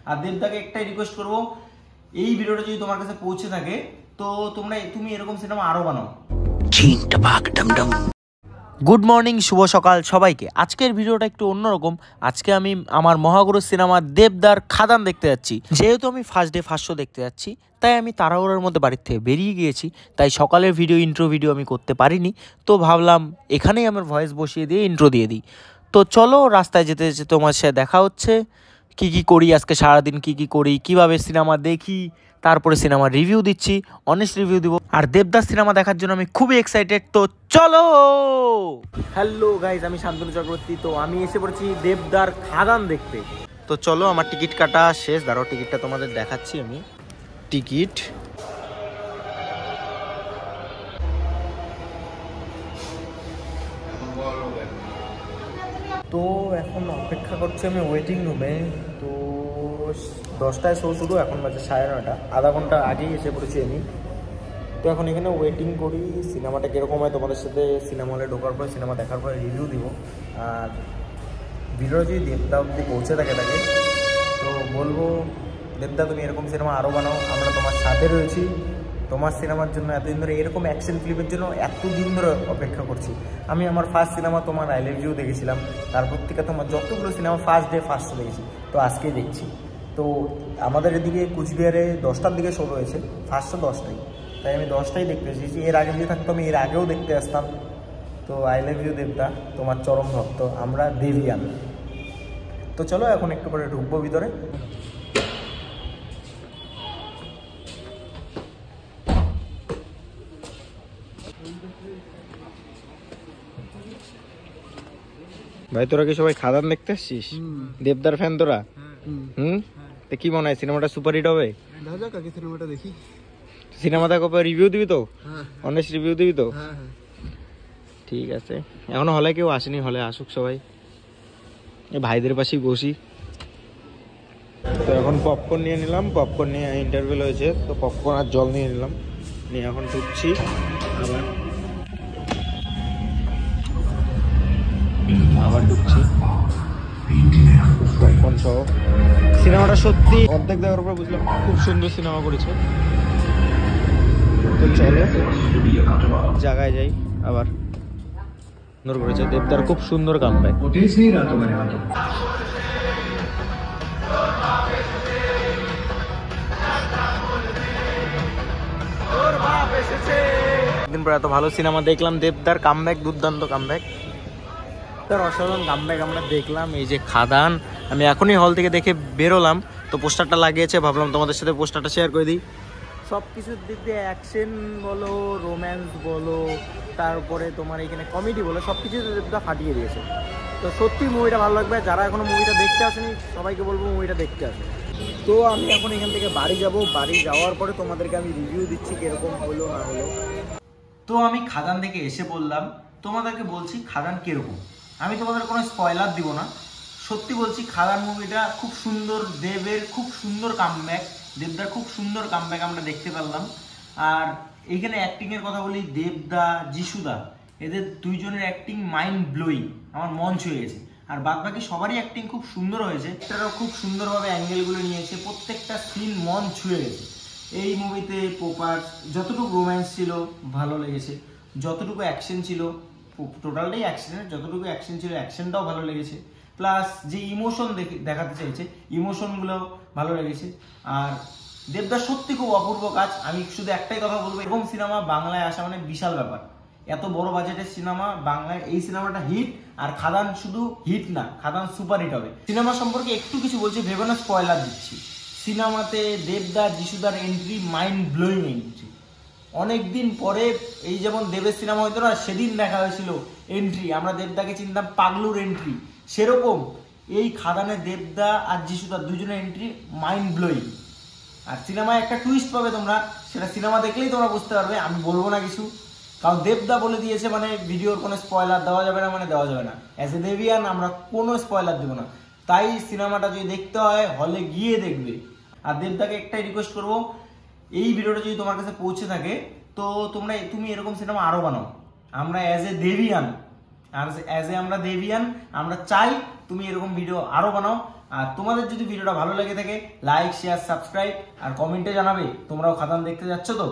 আর দেবদাকে একটাই রিকোয়েস্ট করবো, এই ভিডিওটা যদি তোমার কাছে পৌঁছে থাকে তো তুমি এরকম সিনেমা আরো বানাও। গুড মর্নিং, শুভ সকাল সবাইকে। আজকের ভিডিওটা একটু অন্যরকম। আজকে আমি আমার মহাগুরু সিনেমা দেবদার খাদান দেখতে যাচ্ছি। যেহেতু আমি ফার্স্ট ডে ফার্স্ট শো দেখতে যাচ্ছি, তাই আমি তাড়াহুড়োর মধ্যে বাড়ির থেকে বেরিয়ে গিয়েছি, তাই সকালের ইন্ট্রো ভিডিও আমি করতে পারিনি। তো ভাবলাম এখানেই আমার ভয়েস বসিয়ে দিয়ে ইন্ট্রো দিয়ে দিই। তো চলো, রাস্তায় যেতে যেতে তোমার সাথে দেখা হচ্ছে। কি কি করি আজকে সারাদিন, কি কি করি, কিভাবে সিনেমা দেখি, তারপরে সিনেমার রিভিউ দিচ্ছি, অনেস্ট রিভিউ দিব। আর দেবদাস সিনেমা দেখার জন্য আমি খুবই এক্সাইটেড। তো চলো। হ্যালো গাইজ, আমি শান্তনু চক্রবর্তী। তো আমি এসে পড়েছি দেবদার খাদান দেখতে। তো চলো, আমার টিকিট কাটা শেষ। দাঁড়াও, টিকিটটা তোমাদের দেখাচ্ছি আমি। টিকিট তো এখন অপেক্ষা করছি আমি ওয়েটিং রুমে। তো 10টায় শো শুরু, এখন বাজে 9:30, আধা ঘন্টা আগেই এসে পড়েছি আমি। তো এখন এখানে ওয়েটিং করি। সিনেমাটা কীরকম হয় তোমাদের সাথে সিনেমা হলে ঢোকার পরে, সিনেমা দেখার পরে রিভিউ দিব। আর ভিডিওটা যদি দেবদা অবধি পৌঁছে থাকে তো বলবো, দেবদা তুমি এরকম সিনেমা আরও বানাও, আমরা তোমার সাথে রয়েছি। তোমার সিনেমার জন্য এতদিন ধরে, এরকম অ্যাকশন ফিল্মের জন্য এতদিন ধরে অপেক্ষা করছি। আমি আমার ফার্স্ট সিনেমা তোমার আই লাভ ইউ দেখেছিলাম, তারপর থেকে তোমার যতগুলো cinema first day first show দেখেছি, তো আজকেই দেখছি। তো আমাদের এদিকে কুচবিহারে 10টার দিকে শো রয়েছে, ফার্স্ট শো 10টায়, তাই আমি 10টাই দেখতে এসেছি। এর আগে যদি থাকতো আমি এর আগেও দেখতে আসতাম। তো আই লাভ ইউ দেবদা, তোমার চরম ভক্ত আমরা দেবিয়ান। তো চলো, এখন একটু পরে ঢুকবো ভিতরে। ভাই, তোরা কি সবাই খাদান দেখতে আসছিস? দেবদার ফ্যান তোরা? তো কি মনে হয় সিনেমাটা সুপারহিট হবে? সিনেমাটা দেখি। সিনেমা দেখো, রিভিউ দিবি তো? অনেস্ট রিভিউ দিবি তো? ঠিক আছে। এখনো হলে কেউ আসেনি, হলে আসুক সবাই। ভাইদের পাশেই বসি। তো এখন পপকর্ন নিয়ে নিলাম, পপকর্ন নিয়ে ইন্টারভেল হয়েছে, তো পপকর্ন আর জল নিয়ে নিলাম, নিয়ে এখন ঢুকছি। আবার ঢুকছি পপকর্ন সহ। সিনেমাটা সত্যি অর্ধেক দেখার পর বুঝলাম খুব সুন্দর সিনেমা করেছে। তো চলো জায়গায় যাই। আবার সুন্দর করেছে দেবদার, খুব সুন্দর কামব্যাক। দিন পর এত ভালো সিনেমা দেখলাম, দেবদার কামব্যাক, দুর্দান্ত কামব্যাক, তার অসাধারণ কামব্যাক আমরা দেখলাম। এই যে খাদান, আমি এখনই হল থেকে দেখে বেরোলাম, তো পোস্টারটা লাগিয়েছে, ভাবলাম তোমাদের সাথে পোস্টারটা শেয়ার করে দিই। সব কিছুর দিক দিয়ে অ্যাকশন বলো, রোম্যান্স বলো, তারপরে তোমার এখানে কমেডি বলো, সব কিছু দেবদা ফাটিয়ে দিয়েছে। তো সত্যি মুভিটা ভালো লাগবে। যারা এখনো মুভিটা দেখতে আসেনি সবাইকে বলবো মুভিটা দেখতে আসে। তো আমি এখন এখান থেকে বাড়ি যাব, বাড়ি যাওয়ার পরে তোমাদেরকে আমি রিভিউ দিচ্ছি কিরকম হলো না হলো। তো আমি খাদান থেকে এসে বললাম, তোমাদেরকে বলছি খাদান কিরকম। আমি তোমাদের কোনো স্পয়লার দিব না, সত্যি বলছি খাদান মুভিটা খুব সুন্দর। দেবের খুব সুন্দর কামব্যাক, দেবদার খুব সুন্দর কামব্যাক আমরা দেখতে পারলাম। আর এইখানে অ্যাক্টিংয়ের কথা বলি, দেবদা, যিশুদা, এদের দুইজনের অ্যাক্টিং মাইন্ড ব্লোয়িং, আমার মন ছুঁয়ে গেছে। আর বাদ বাকি সবারই অ্যাক্টিং খুব সুন্দর হয়েছে, এটারও খুব সুন্দরভাবে অ্যাঙ্গেলগুলো নিয়েছে, প্রত্যেকটা সিন মন ছুঁয়ে গেছে। এই মুভিতে প্রপার যতটুকু রোম্যান্স ছিল ভালো লেগেছে, যতটুকু অ্যাকশন ছিল, টোটালটাই অ্যাকশনের, যতটুকু অ্যাকশন ছিল অ্যাকশনটাও ভালো লেগেছে, প্লাস যে ইমোশন দেখাতে চাইছে ইমোশনগুলো ভালো লেগেছে। আর দেবদার সত্যি খুব অপূর্ব কাজ। আমি শুধু একটাই কথা বলবো, এরকম সিনেমা বাংলায় আসা মানে বিশাল ব্যাপার। এত বড় বাজেটের সিনেমা বাংলায়, এই সিনেমাটা হিট। আর খাদান শুধু হিট না, খাদান সুপার হিট হবে। সিনেমা সম্পর্কে একটু কিছু বলছি, ভেবে না স্পয়লার দিচ্ছি। সিনেমাতে দেবদার, যিশুদার এন্ট্রি মাইন্ড ব্লোয়িং এন্ট্রি। অনেকদিন পরে, এই যেমন দেবের সিনেমা হয়তো না, সেদিন দেখা হয়েছিল এন্ট্রি, আমরা দেবদাকে চিনতাম পাগলুর এন্ট্রি, সেরকম এই খাদানে দেবদা আর যিশুদার দুজনের এন্ট্রি মাইন্ড ব্লোয়িং। আর সিনেমায় একটা টুইস্ট পাবে তোমরা, সেটা সিনেমা দেখলেই তোমরা বুঝতে পারবে, আমি বলবো না কিছু, কারণ দেবদা বলে দিয়েছে, মানে ভিডিওর কোনো স্পয়লার দেওয়া যাবে না, মানে দেওয়া যাবে না। অ্যাজ এ দেবিয়ান আমরা কোনো স্পয়লার দেবো না, তাই সিনেমাটা যদি দেখতে হয় হলে গিয়ে দেখবে। আর দেবদাকে একটাই রিকোয়েস্ট করবো, এই ভিডিওটা যদি তোমার কাছে পৌঁছে থাকে তো তুমি এরকম সিনেমা আরো বানাও। আমরা অ্যাজ এ দেবিয়ান, আমরা চাই তুমি এরকম ভিডিও আরো বানাও। আর তোমাদের যদি ভিডিওটা ভালো লেগে থাকে লাইক শেয়ার সাবস্ক্রাইব আর কমেন্টে জানাবে তোমরাও খাদান দেখতে যাচ্ছ তো।